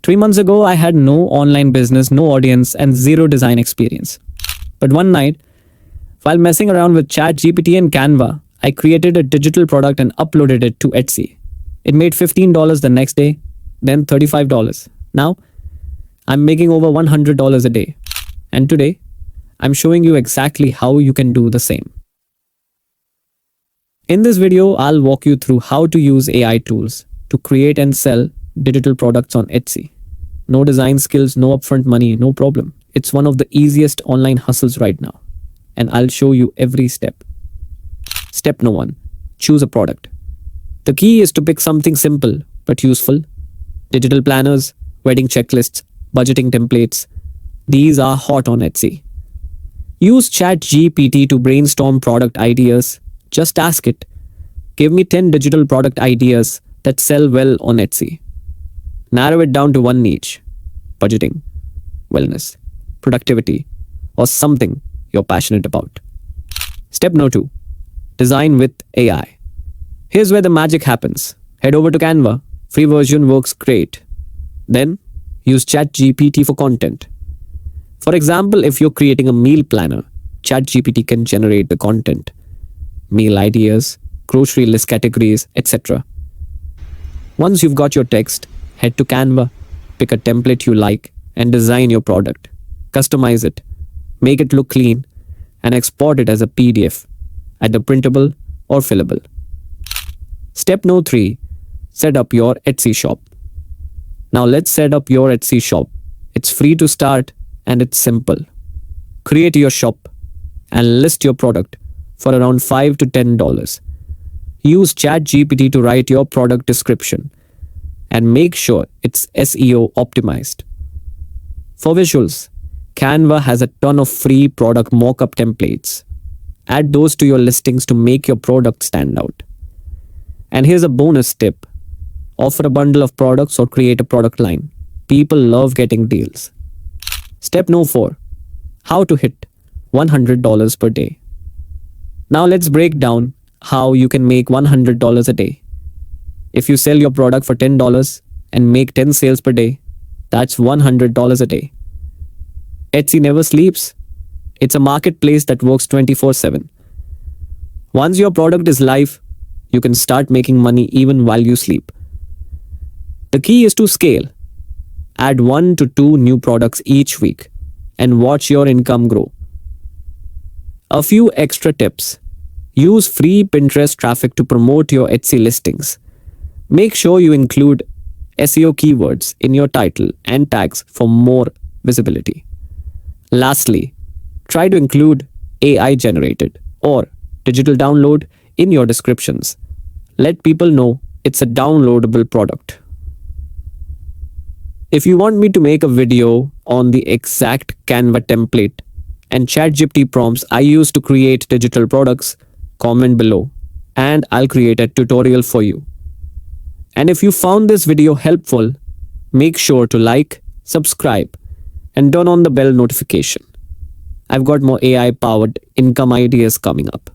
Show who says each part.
Speaker 1: 3 months ago, I had no online business, no audience, and zero design experience. But one night, while messing around with ChatGPT and Canva, I created a digital product and uploaded it to Etsy. It made $15 the next day, then $35. Now, I'm making over $100 a day. And today, I'm showing you exactly how you can do the same. In this video, I'll walk you through how to use AI tools to create and sell digital products on Etsy. No design skills, no upfront money, no problem. It's one of the easiest online hustles right now. And I'll show you every step. Step no. 1. Choose a product. The key is to pick something simple but useful. Digital planners, wedding checklists, budgeting templates. These are hot on Etsy. Use ChatGPT to brainstorm product ideas. Just ask it, give me 10 digital product ideas that sell well on Etsy. Narrow it down to one niche: budgeting, wellness, productivity, or something you're passionate about. Step no. 2. Design with AI. Here's where the magic happens. Head over to Canva. Free version works great. Then use ChatGPT for content. For example, if you're creating a meal planner, ChatGPT can generate the content, meal ideas, grocery list categories, etc. Once you've got your text, head to Canva, pick a template you like, and design your product. Customize it, make it look clean, and export it as a PDF, either printable or fillable. Step no. 3. Set up your Etsy shop. Now let's set up your Etsy shop. It's free to start and it's simple. Create your shop and list your product for around $5 to $10. Use ChatGPT to write your product description and make sure it's SEO optimized. For visuals, Canva has a ton of free product mockup templates. Add those to your listings to make your product stand out. And here's a bonus tip. Offer a bundle of products or create a product line. People love getting deals. Step no. 4. How to hit $100 per day. Now let's break down how you can make $100 a day. If you sell your product for $10 and make 10 sales per day, that's $100 a day. Etsy never sleeps. It's a marketplace that works 24/7. Once your product is live, you can start making money even while you sleep. The key is to scale. Add 1 to 2 new products each week and watch your income grow. A few extra tips. Use free Pinterest traffic to promote your Etsy listings. Make sure you include SEO keywords in your title and tags for more visibility. Lastly, try to include AI generated or digital download in your descriptions. Let people know it's a downloadable product. If you want me to make a video on the exact Canva template and ChatGPT prompts I use to create digital products, comment below and I'll create a tutorial for you. And if you found this video helpful, make sure to like, subscribe, and turn on the bell notification. I've got more AI-powered income ideas coming up.